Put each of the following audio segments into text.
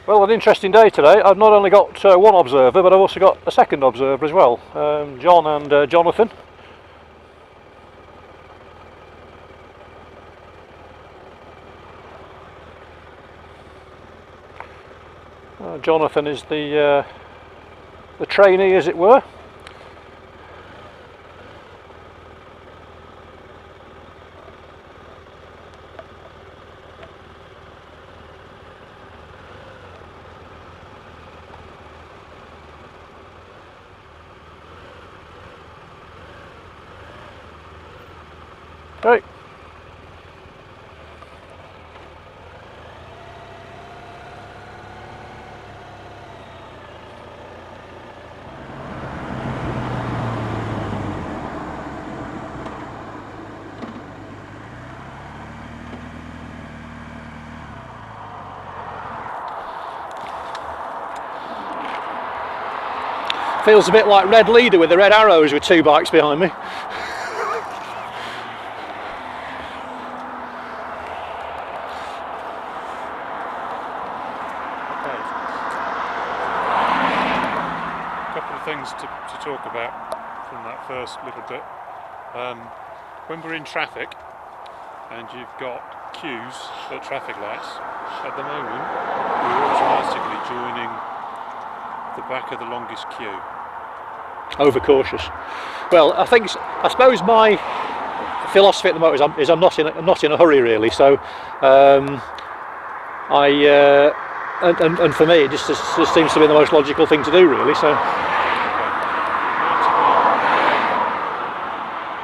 Well, an interesting day today. I've not only got one observer, but I've also got a second observer as well, John and Jonathan. Jonathan is the trainee, as it were. Right. Feels a bit like Red Leader with the red arrows with two bikes behind me. A couple of things to talk about from that first little bit. When we're in traffic and you've got queues at traffic lights, at the moment we're automatically joining the back of the longest queue. Overcautious. Well, I suppose my philosophy at the moment is I'm not in a hurry really. So, and for me, it just seems to be the most logical thing to do really. So,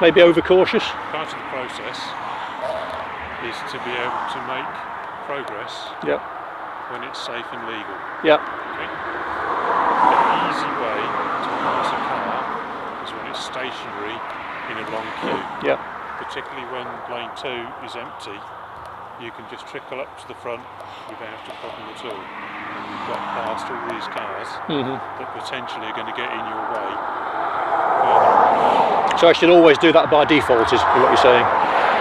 maybe overcautious. Part of the process is to be able to make progress. Yep. When it's safe and legal. Yep. Okay. An easy way to pass a car is when it's stationary in a long queue. Yep. Particularly when lane 2 is empty, you can just trickle up to the front without a problem at all. You've got past all these cars that potentially are going to get in your way further. So I should always do that by default, is what you're saying?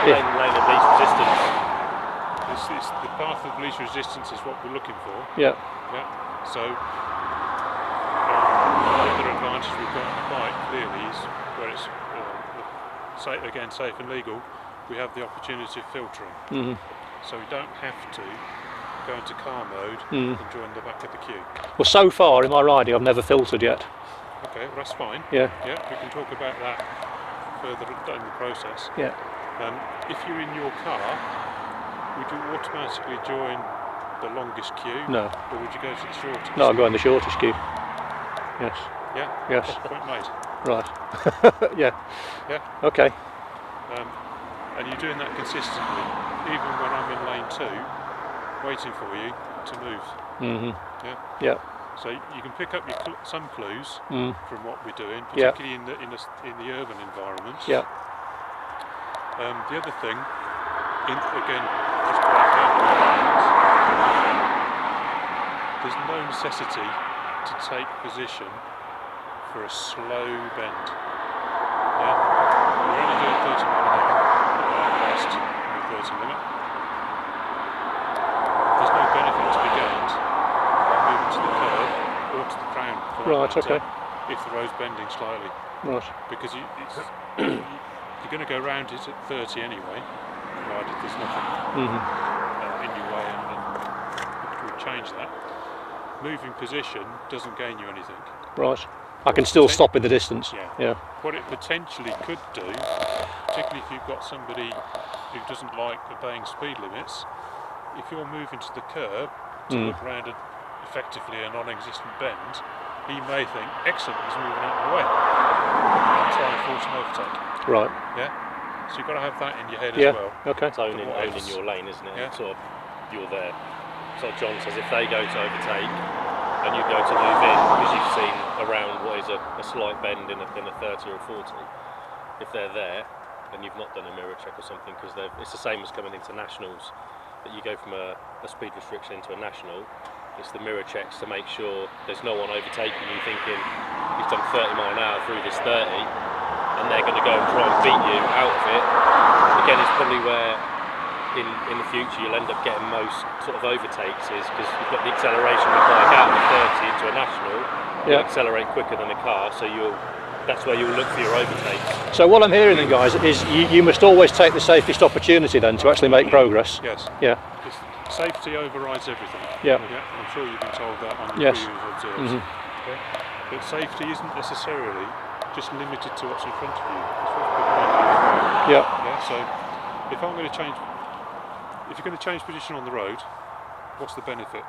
Lane of least resistance. The path of least resistance is what we're looking for. Yeah. Yeah. So the other advantage we've got on the bike clearly is where it's safe and legal. We have the opportunity of filtering. So we don't have to go into car mode and join the back of the queue. Well, so far in my riding, I've never filtered yet. Okay, well, that's fine. Yeah. Yeah, we can talk about that further down the process. Yeah. If you're in your car, would you automatically join the longest queue? No. Or would you go to the shortest? No, I'll go in the shortest queue. Yes. Yeah? Yes. Point made. Right. Yeah. Yeah? Okay. And you're doing that consistently, even when I'm in lane 2, waiting for you to move. Yeah? Yeah. So you can pick up some clues from what we're doing, Yeah. particularly in the urban environments. Yeah. The other thing, again, just back out, there's no necessity to take position for a slow bend. Yeah? We're only doing 30 mile an hour west on the 30 limit. There's no benefit to be gained by moving to the curb or to the crown. Right, okay. If the road's bending slightly. Right. Because you're going to go round it at 30 anyway, provided there's nothing in your way, and we'll change that. Moving position doesn't gain you anything. Right. I can still stop in the distance. Yeah. What it potentially could do, particularly if you've got somebody who doesn't like obeying speed limits, if you're moving to the curb to look round at effectively a non-existent bend, he may think, excellent, he's moving out of the way, and try and force an overtake. Right. Yeah. So you've got to have that in your head Yeah. as well. Okay. It's owning your lane, isn't it? Yeah. Sort of, you're there. So John says if they go to overtake and you go to move in because you've seen a slight bend in a 30 or a 40, if they're there and you've not done a mirror check or something, because it's the same as coming into nationals, that you go from a speed restriction into a national. It's the mirror checks to make sure there's no one overtaking you thinking he's done 30 mile an hour through this 30 and they're going to go and try and beat you out of it. Again, it's probably where in the future you'll end up getting most sort of overtakes, is because you've got the acceleration of the bike out of the 30 into a national. You accelerate quicker than a car, so that's where you'll look for your overtakes. So what I'm hearing then, guys, is you must always take the safest opportunity then to actually make progress. Yes. Yeah. Safety overrides everything. Yeah. I'm sure you've been told that on the previous observes. Okay? But safety isn't necessarily just limited to what's in front of you. Yeah. So if you're going to change position on the road, what's the benefit?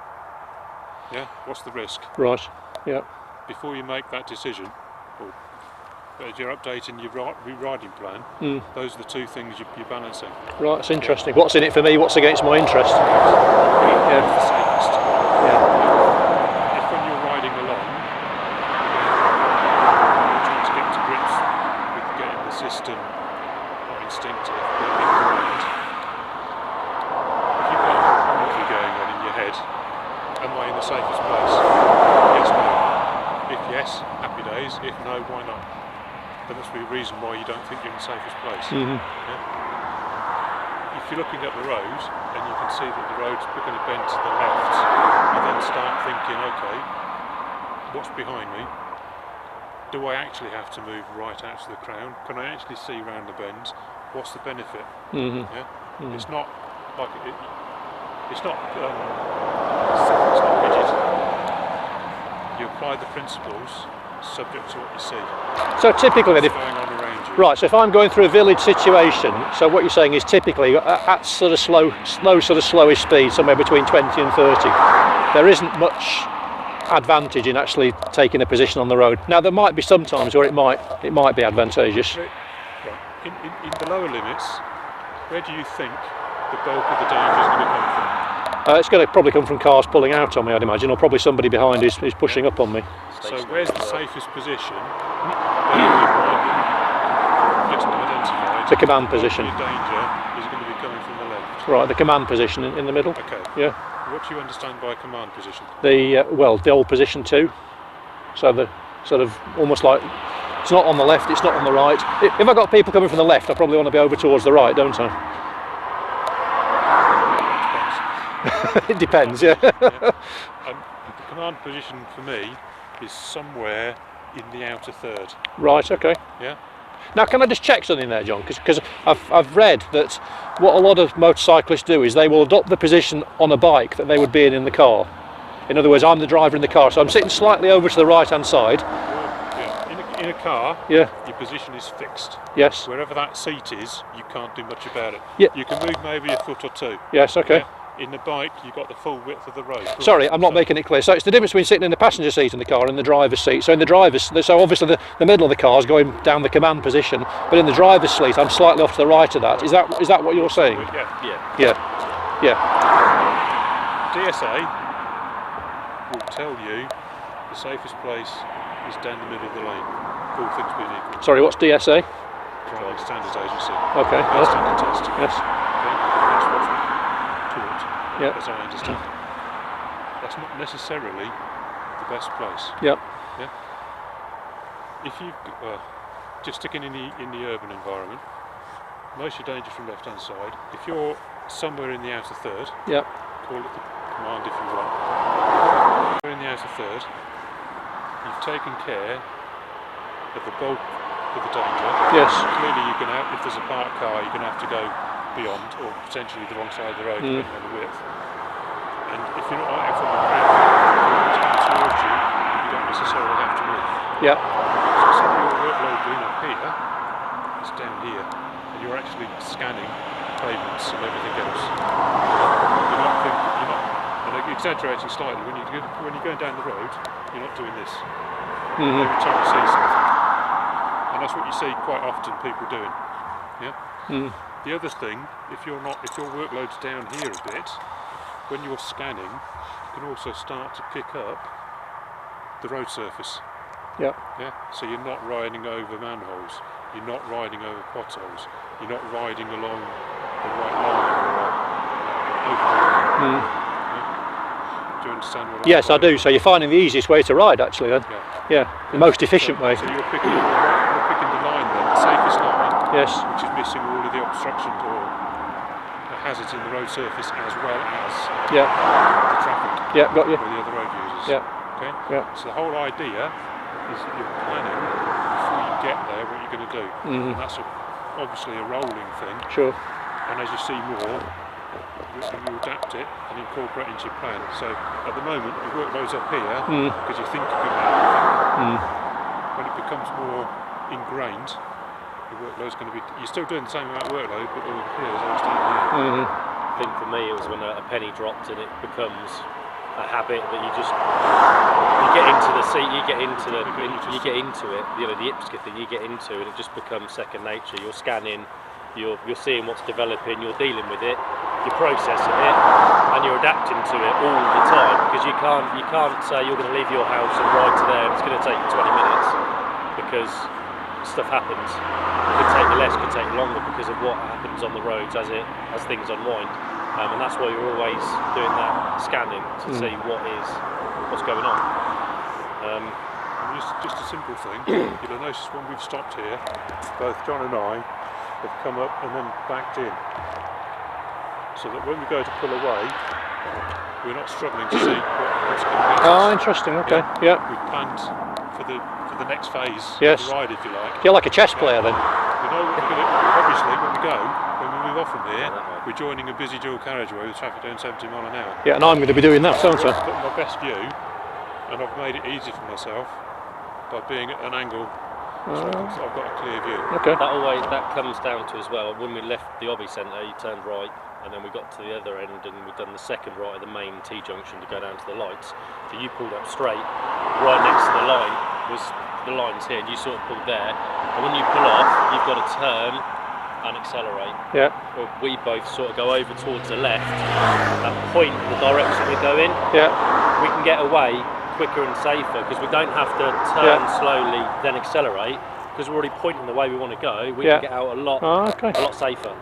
Yeah. What's the risk? Right. Yeah. Before you make that decision, or as you're updating your riding plan, those are the two things you're balancing. Right, it's interesting. What's in it for me? What's against my interest? Yeah. The safest. Yeah. If when you're riding along, trying to get to grips with getting the system, not instinctive, but in your mind, if you've got a monkey going on in your head, am I in the safest place? Yes, no. If yes, happy days. If no, why not? There must be a reason why you don't think you're in the safest place. Yeah? If you're looking at the road and you can see that the road's going to bend to the left, you then start thinking, okay, what's behind me? Do I actually have to move right out to the crown? Can I actually see round the bends? What's the benefit? Yeah? It's not like it's not rigid. You apply the principles subject to what you see. So typically then, going on around you. right, so if I'm going through a village situation, so what you're saying is typically at sort of slowish speed, somewhere between 20 and 30, there isn't much advantage in actually taking a position on the road. Now there might be some times where it might be advantageous. Right. In the lower limits, where do you think the bulk of the danger is going to come from? It's going to probably come from cars pulling out on me, I'd imagine, or probably somebody behind who's pushing up on me. So where's the safest position? Just identified. The command position. Your danger is going to be coming from the left. Right, the command position in the middle. Okay. Yeah. What do you understand by command position? The the old position 2. So the sort of almost like it's not on the left, it's not on the right. If I've got people coming from the left, I probably want to be over towards the right, don't I? It depends, yeah. The command position for me is somewhere in the outer third. Right, okay. Yeah. Now can I just check something there, John? Because I've read that what a lot of motorcyclists do is they will adopt the position on a bike that they would be in the car. In other words, I'm the driver in the car, so I'm sitting slightly over to the right hand side. Yeah. In a car, yeah, your position is fixed. Yes. Wherever that seat is, you can't do much about it. Yeah. You can move maybe a foot or two. Yes, okay. Yeah? In the bike, you've got the full width of the road. Sorry, I'm not making it clear. So it's the difference between sitting in the passenger seat in the car and the driver's seat. So in the driver's, so obviously the middle of the car is going down the command position, but in the driver's seat, I'm slightly off to the right of that. Is that what you're saying? Yeah. DSA will tell you the safest place is down the middle of the lane. All things being equal. Sorry, what's DSA? Driving Standards Agency. Okay. Standard test. Yes. Okay. That's what's taught, as I understand. That's not necessarily the best place. Yep. Yeah. If you just sticking in the urban environment, most of your danger from left hand side. If you're somewhere in the outer third, yep, call it the command if you want. If you're in the outer third, you've taken care of the bulk of the danger. Yes. Clearly you're going to have, if there's a parked car, you're going to have to go beyond, or potentially the wrong side of the road, depending on the width. And if you're not out from the ground, coming towards you, you don't necessarily have to move. Yeah. So some of your workload being up here, it's down here, and you're actually scanning pavements and everything else. You're not, and I'm exaggerating slightly, when you're going down the road, you're not doing this. Every time you see something. And that's what you see quite often people doing. Yeah. The other thing, if your workload's down here a bit, when you're scanning, you can also start to pick up the road surface. Yeah. Yeah. So you're not riding over manholes. You're not riding over potholes. You're not riding along the right line or over. Do you understand what I'm Yes, I saying? do. So you're finding the easiest way to ride, actually, then? Yeah. The most efficient way. So you're picking the line then, the safest line, Yes. which is missing all of the obstructions or the hazards in the road surface as well as Yeah. the traffic Yeah, got you. or the other road users. Yeah. Okay? Yeah. So the whole idea is that you're planning before you get there what you're going to do. And that's obviously a rolling thing. Sure. And as you see more, you adapt it and incorporate into your plan. So at the moment, your workload's up here because you think you're going to have everything. When it becomes more ingrained, your workload's going to be. You're still doing the same amount of workload, but all here is always down here. I think for me it was when a penny dropped and it becomes a habit that you get into the seat, you get into it. You know, the IPSCA thing you get into, and it just becomes second nature. You're scanning, you're seeing what's developing, you're dealing with it, you're processing it, and you're adapting to it all the time, because you can't say you're going to leave your house and ride to there and it's going to take you 20 minutes because stuff happens. It could take you less, could take you longer because of what happens on the roads as things unwind, and that's why you're always doing that scanning to see what's going on. And just a simple thing, you'll have noticed when we've stopped here, both John and I have come up and then backed in, so that when we go to pull away, we're not struggling to see what's coming next. Oh, interesting. Okay. Yeah. We've planned for the next phase Yes. of the ride, if you like. You're like a chess player, then. We know what we're going to. Obviously, when we move off from here, we're joining a busy dual carriageway with traffic doing 70 mile an hour. Yeah, and I'm going to be doing that, aren't I? I've got my best view, and I've made it easy for myself by being at an angle, so I've got a clear view. Okay. That comes down to as well. When we left the Obby Centre, you turned right, and then we got to the other end, and we've done the second right of the main T junction to go down to the lights. So you pulled up straight, right next to the line was the lines here, and you sort of pulled there. And when you pull off, you've got to turn and accelerate. Yeah. Well, we both sort of go over towards the left and point the direction we go in. Yeah. We can get away quicker and safer because we don't have to turn slowly then accelerate, because we're already pointing the way we want to go. We can get out a lot safer.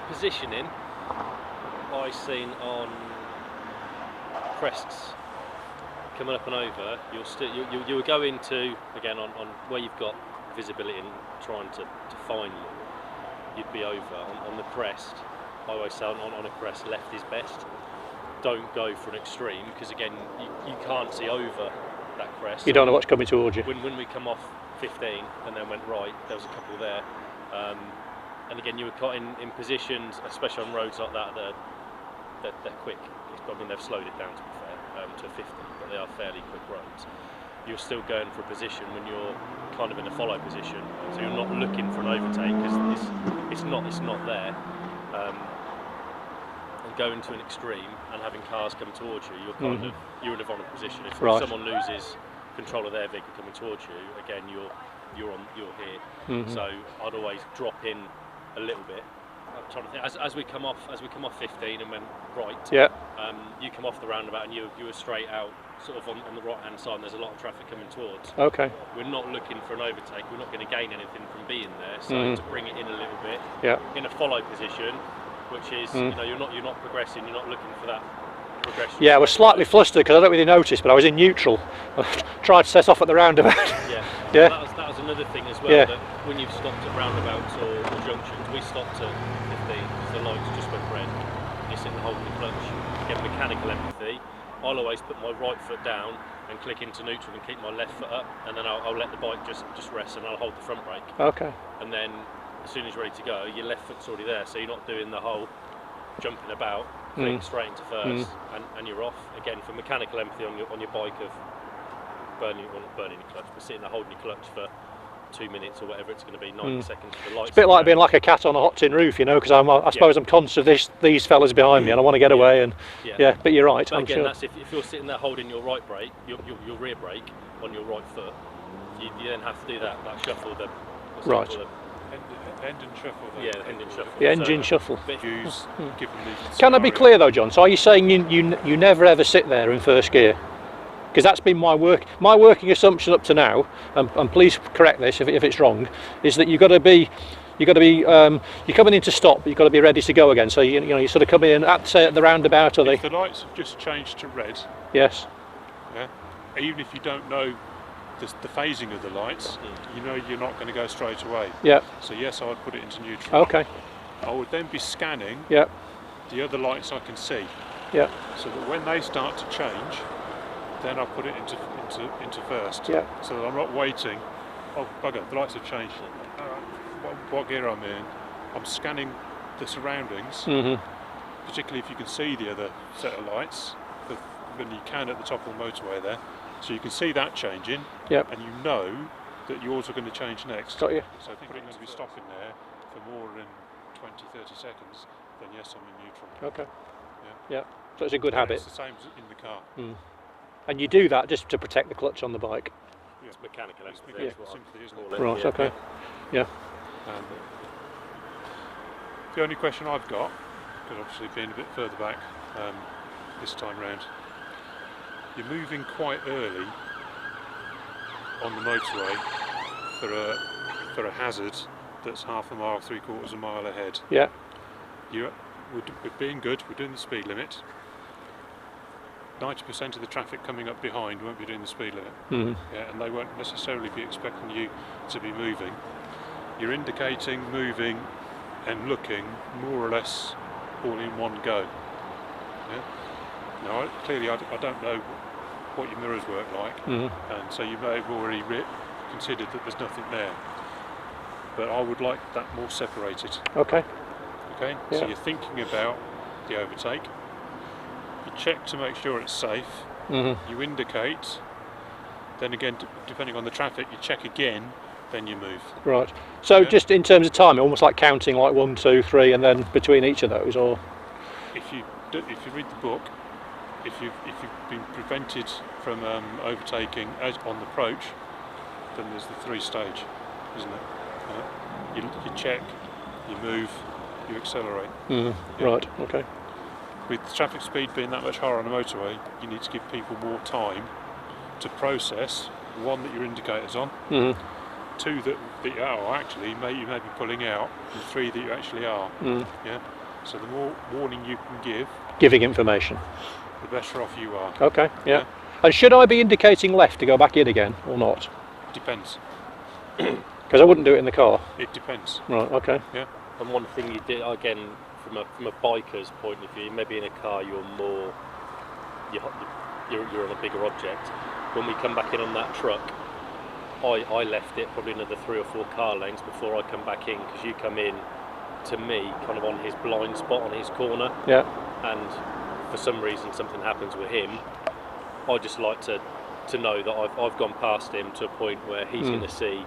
Positioning, I seen on Crests coming up and over. You will go into again on where you've got visibility and trying to find more. You'd be over on the crest. I always say on a crest, left is best. Don't go for an extreme, because again you can't see over that crest. You don't know what's coming towards you. When we come off 15 and then went right, there was a couple there. And again, you were caught in positions, especially on roads like that, they're quick. I mean, they've slowed it down to be fair, to 50, but they are fairly quick roads. you're still going for a position when you're kind of in a follow position. So you're not looking for an overtake because it's not there. And going to an extreme and having cars come towards you, you're in a vulnerable position. If someone loses control of their vehicle coming towards you, again you're here. So I'd always drop in a little bit. I'm trying to think as we come off 15 and went right. Yeah. You come off the roundabout and you were straight out, sort of on the right hand side. And there's a lot of traffic coming towards. Okay. We're not looking for an overtake. We're not going to gain anything from being there. So to bring it in a little bit, in a follow position, which is you know you're not progressing. You're not looking for that progression. Yeah, I was slightly flustered because I don't really notice, but I was in neutral. I tried to set off at the roundabout. Yeah. That was another thing as well. That when you've stopped at roundabouts or junctions, we stopped at 15 because the lights just went red. And you're sitting there holding the clutch. Again, mechanical empathy. I'll always put my right foot down and click into neutral and keep my left foot up, and then I'll let the bike just rest and I'll hold the front brake. Okay. And then as soon as you're ready to go, your left foot's already there, so you're not doing the whole jumping about, clicking straight into first, and you're off. Again, for mechanical empathy on your bike of not burning your clutch, but sitting there holding your clutch for 2 minutes or whatever it's going to be, 90 seconds for the lights. It's a bit like being like a cat on a hot tin roof, you know, because I suppose I'm conscious of these fellas behind me and I want to get away. And but you're right. But I'm again, sure. that's if you're sitting there holding your right brake, your rear brake on your right foot, you then have to do that shuffle. Right. Engine shuffle. The engine shuffle. The engine shuffle. Can I be clear though, John? So are you saying you never ever sit there in first gear? Because that's been my working assumption up to now, and please correct this if it's wrong, is that you're coming in to stop, but you've got to be ready to go again. So you're sort of coming in at the roundabout, or if the lights have just changed to red. Yes. Yeah. Even if you don't know the phasing of the lights, you know you're not going to go straight away. Yeah. So yes, I would put it into neutral. Okay. I would then be scanning. Yeah. The other lights I can see. Yeah. So that when they start to change, then I put it into first. Yeah. So that I'm not waiting. Oh bugger, the lights have changed. What gear I'm in? I'm scanning the surroundings, particularly if you can see the other set of lights. When you can at the top of the motorway there, so you can see that changing. Yep. And you know that yours are going to change next. Got you. So if you're going to be stopping there for more than 20-30 seconds, then yes, I'm in neutral. Okay. Yeah. So it's a good habit. It's the same as in the car. And you do that just to protect the clutch on the bike. Yeah. It's mechanical. Simply, isn't it? Right. Okay. Yeah. The only question I've got, because obviously being a bit further back this time round, you're moving quite early on the motorway for a hazard that's half a mile, 3/4 mile ahead. Yeah. We're being good. We're doing the speed limit. 90% of the traffic coming up behind won't be doing the speed limit. Yeah, and they won't necessarily be expecting you to be moving. You're indicating, moving, and looking more or less all in one go. Yeah. Now, clearly, I don't know what your mirrors work like, and so you may have already considered that there's nothing there. But I would like that more separated. Okay. Okay. Yeah. So you're thinking about the overtake. You check to make sure it's safe. You indicate. Then again, depending on the traffic, you check again. Then you move. Right. So just in terms of time, almost like counting, like 1, 2, 3, and then between each of those, or if you read the book, if you've been prevented from overtaking on the approach, then there's the 3-stage, isn't it? You check, you move, you accelerate. Right. Okay. With the traffic speed being that much higher on the motorway, you need to give people more time to process. 1, that your indicator's on. 2, that you are actually, you may be pulling out, and 3, that you actually are. Yeah. So the more warning you can giving information, the better off you are. Okay. Yeah. And should I be indicating left to go back in again or not? Depends. Because I wouldn't do it in the car. It depends. Right. Okay. Yeah. And one thing you did again from a biker's point of view, maybe in a car you're on a bigger object. When we come back in on that truck, I left it probably another 3 or 4 car lengths before I come back in, because you come in to me kind of on his blind spot, on his corner. Yeah. And for some reason something happens with him, I just like to to know that I've gone past him to a point where he's going to see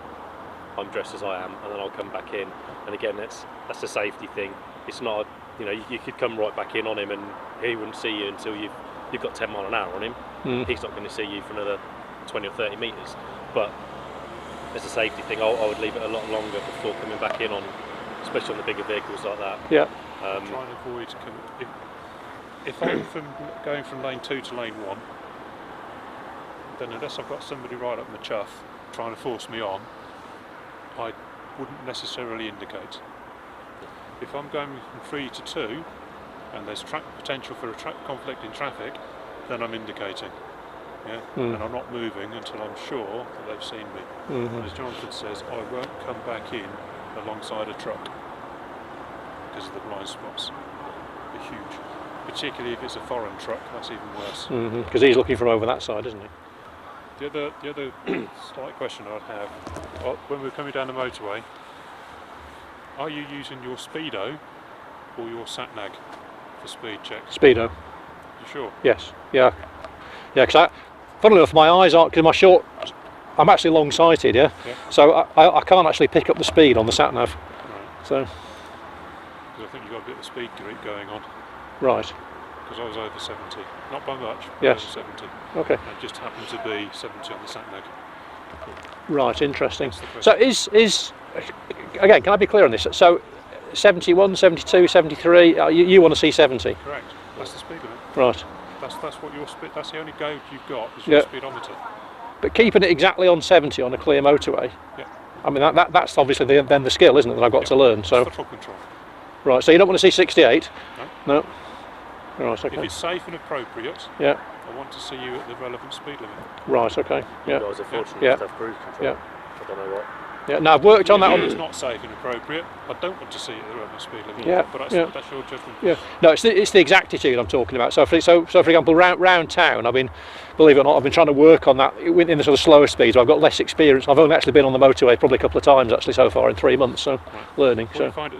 I'm dressed as I am, and then I'll come back in. And again, that's a safety thing. It's not, you know, you could come right back in on him and he wouldn't see you until you've got 10 mile an hour on him. He's not going to see you for another 20 or 30 metres. But it's a safety thing. I would leave it a lot longer before coming back in on, especially on the bigger vehicles like that. Yeah. Try and avoid if I'm going from lane 2 to lane 1, then unless I've got somebody right up my chuff trying to force me on, I wouldn't necessarily indicate. If I'm going from 3 to 2 and there's potential for a conflict in traffic, then I'm indicating. Yeah? And I'm not moving until I'm sure that they've seen me. And as Jonathan says, I won't come back in alongside a truck because of the blind spots. They're huge. Particularly if it's a foreign truck, that's even worse. Because he's looking from over that side, isn't he? The other slight question I'd have, when we're coming down the motorway, are you using your speedo or your sat-nav for speed checks? Speedo. You sure? Yes. Yeah. Yeah. Because funnily enough, my eyes aren't, because I'm actually long-sighted. Yeah. So I can't actually pick up the speed on the sat-nav. Right. So. Because I think you've got a bit of speed creep going on. Right. Because I was over 70, not by much, but Yes. over 70. Okay. And just happened to be 70 on the sat-nav. Right. Interesting. So is again, can I be clear on this? So 71, 72, 73. You want to see 70? Correct. That's the speed limit. Right. That's what your speed. That's the only gauge you've got is your speedometer. But keeping it exactly on 70 on a clear motorway. Yeah. I mean that's obviously then the skill, isn't it, that I've got to learn. So. Throttle control. Right. So you don't want to see 68. No. Right. Okay. If it's safe and appropriate. Yeah. I want to see you at the relevant speed limit. Right. Okay. Yeah. You guys are fortunate Yeah. to have cruise control. Yeah. I don't know what. Yeah. Now I've worked on that. If it's not safe and appropriate, I don't want to see it at the relevant speed limit. Yeah. But that's your judgment. Yeah. No, it's the exactitude I'm talking about. So for example, round town, believe it or not, I've been trying to work on that in the sort of slower speeds. I've got less experience. I've only actually been on the motorway probably a couple of times actually so far in 3 months. So learning. What So you find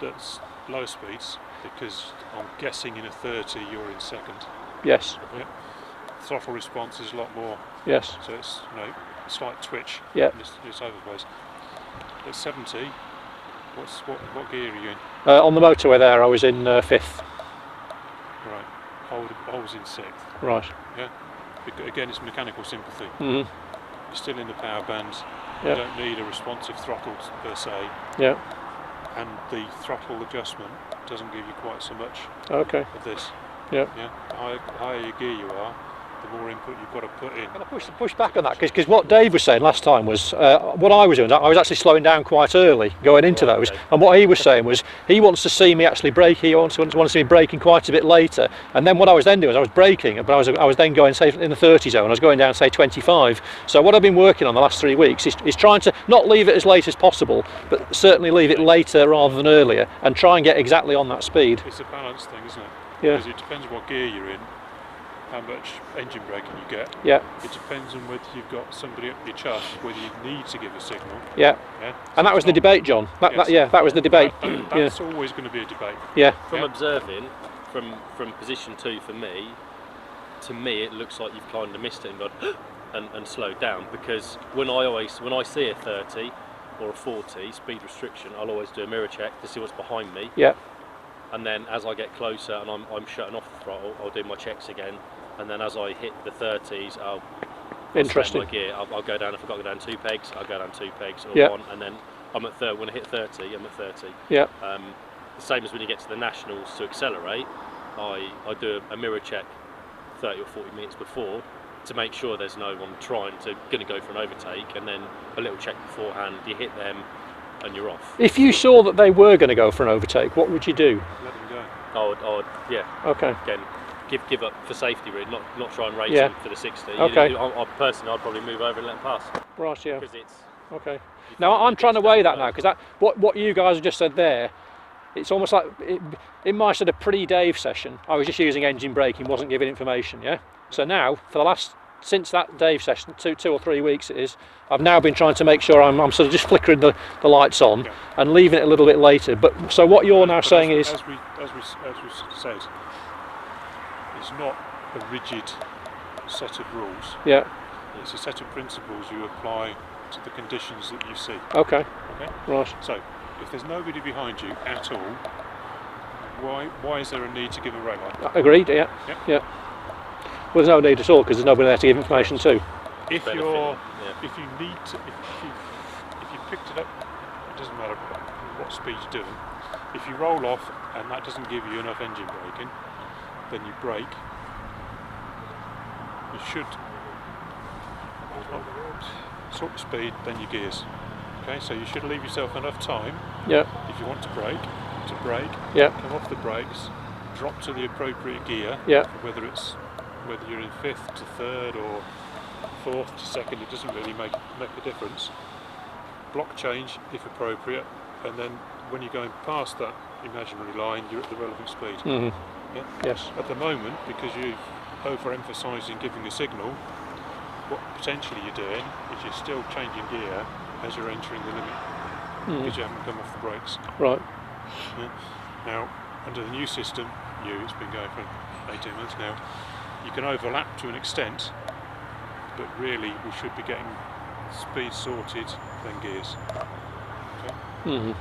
that's low speeds, because I'm guessing in a 30 you're in second. yes. Yeah. Throttle response is a lot more. Yes. So it's a slight twitch. Yeah. It's overpace. At 70, what gear are you in? On the motorway there, I was in 5th. Right. I was in 6th. Right. Yeah. Again, it's mechanical sympathy. Mhm. You're still in the power bands. Yeah. You don't need a responsive throttle per se, Yeah. and the throttle adjustment doesn't give you quite so much Okay. of this. Yeah. Yeah. The higher your gear you are, the more input you've got to put in. Can I push back on that? Because what Dave was saying last time was what I was doing. I was actually slowing down quite early going into those. Okay. And what he was saying was he wants to see me actually brake. He wants to see me braking quite a bit later. And then what I was then doing is I was braking, but I was then going say in the 30 zone. I was going down say 25. So what I've been working on the last 3 weeks is trying to not leave it as late as possible, but certainly leave it later rather than earlier, and try and get exactly on that speed. It's a balance thing, isn't it? Yeah. Because it depends what gear you're in, how much engine braking you get. Yeah. It depends on whether you've got somebody up your chuff, whether you need to give a signal. Yeah. Yeah. And that was the debate, John. That was the debate. That's always going to be a debate. Yeah. From observing, from position 2 for me, to me it looks like you've kind of missed it and gone and slowed down, because when I see a 30 or a 40 speed restriction, I'll always do a mirror check to see what's behind me. Yeah. And then as I get closer and I'm shutting off the throttle, I'll do my checks again. And then as I hit the 30s, I'll Interesting. slow my gear. I'll go down. If I've got to go down 2 pegs, I'll go down 2 pegs or Yeah. 1. And then I'm at when I hit 30, I'm at 30. Yeah. The same as when you get to the nationals to accelerate, I do a mirror check 30 or 40 minutes before to make sure there's no one going to go for an overtake, and then a little check beforehand. You hit them and you're off. If you saw that they were going to go for an overtake, what would you do? Let them go. I would yeah. Okay. Again, give up for safety, really, not try and race Yeah. them for the 60. Okay. Personally, I'd probably move over and let them pass. Right. Yeah. Because it's Okay. Now I'm trying to weigh that now, because what you guys have just said there, it's almost like in my sort of pre-Dave session, I was just using engine braking, wasn't giving information. Yeah. So now since that Dave session, 2 or 3 weeks it is, I've now been trying to make sure I'm sort of just flickering the lights on and leaving it a little bit later. But so what you're now saying is, as we said, it's not a rigid set of rules. Yeah. It's a set of principles you apply to the conditions that you see. Okay. Okay. Right. So, if there's nobody behind you at all, why is there a need to give a brake light? Agreed. Yeah. Yep. Yeah. Well, there's no need at all because there's nobody there to give information to. If Benefit, you're, yeah. if you need to, if you picked it up, it doesn't matter what speed you're doing. If you roll off and that doesn't give you enough engine braking, then you brake. You should sort the speed, then your gears. Okay, so you should leave yourself enough time. Yeah. If you want to brake, Yeah. come off the brakes, drop to the appropriate gear. Yeah. Whether you're in 5th to 3rd or 4th to 2nd, it doesn't really make a difference. Block change if appropriate, and then when you're going past that imaginary line, you're at the relevant speed. Mhm. Yeah? Yes. At the moment, because you're overemphasising giving a signal, what potentially you're doing is you're still changing gear as you're entering the limit because you haven't come off the brakes. Right. Yeah? Now, under the new system, it's been going for 18 months now, you can overlap to an extent, but really we should be getting speed sorted, then gears. Okay? Mhm.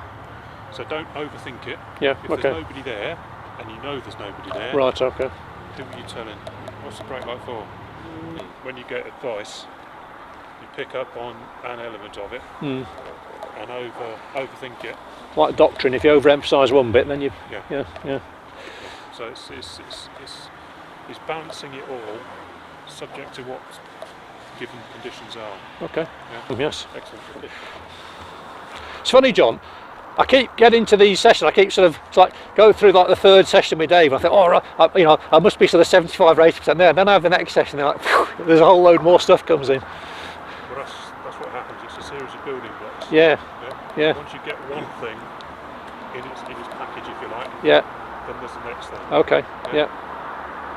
So don't overthink it. Yeah. If Okay. there's nobody there, and you know there's nobody there, Right. Okay. who are you telling? What's the brake light for? When you get advice, you pick up on an element of it Mm. and overthink it. Like doctrine, if you overemphasise one bit, then you. Yeah. Yeah. Yeah. So it's balancing it all, subject to what given conditions are. Okay. Yeah. Yes. Excellent. It's funny, John. I keep getting to these sessions. I keep sort of it's like go through like the 3rd session with Dave. I think, oh, right, I must be sort of 75 or 80% there. And then I have the next session. They're like, phew, there's a whole load more stuff comes in. Well, that's what happens. It's a series of building blocks. Yeah. Yeah. Yeah. Once you get one thing in its package, if you like, Yeah. then there's the next thing. Okay. Yeah.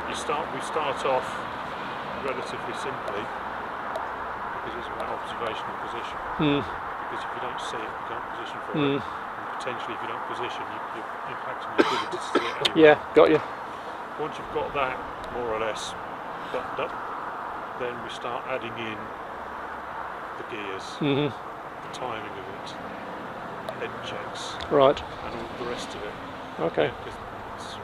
We start off relatively simply because it's about observational position. Mm. Because if you don't see it, you can't position for Mm. it. And potentially, if you don't position, you're impacting your ability to see it anyway. Yeah. Got you. Once you've got that more or less buttoned up, then we start adding in the gears, Mhm. the timing of it, head checks, Right. and all the rest of it. Okay. Yeah, 'cause it's-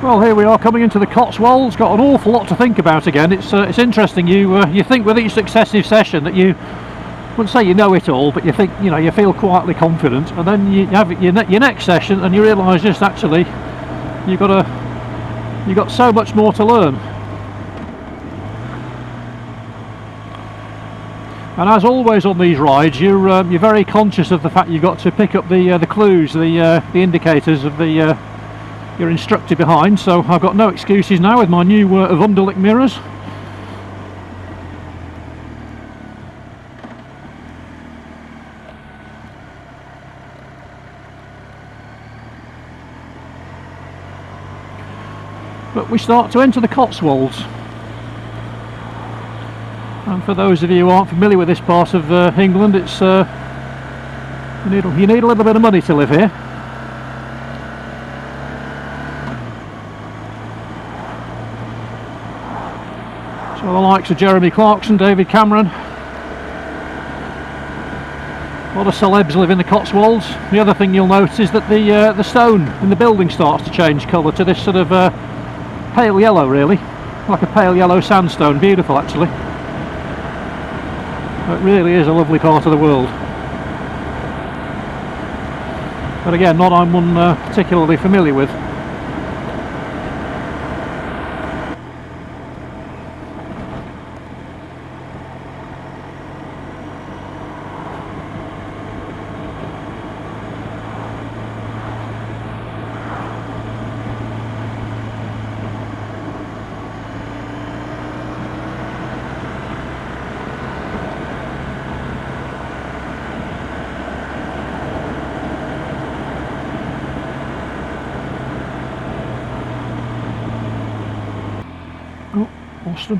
Well, here we are coming into the Cotswolds. Got an awful lot to think about again. It's interesting. You think with each successive session that you wouldn't say you know it all, but you think, you know, you feel quietly confident, and then you have your next session and you realise just actually you've got so much more to learn. And as always on these rides, you're very conscious of the fact you've got to pick up the clues, the indicators of the your instructor behind. So I've got no excuses now with my new Wunderlich mirrors. But we start to enter the Cotswolds. And for those of you who aren't familiar with this part of England, it's you need a little bit of money to live here. So the likes of Jeremy Clarkson, David Cameron, a lot of celebs live in the Cotswolds. The other thing you'll notice is that the stone in the building starts to change colour to this sort of pale yellow, really, like a pale yellow sandstone. Beautiful, actually. It really is a lovely part of the world. But again, not one particularly familiar with. Oh, Boston.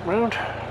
Round.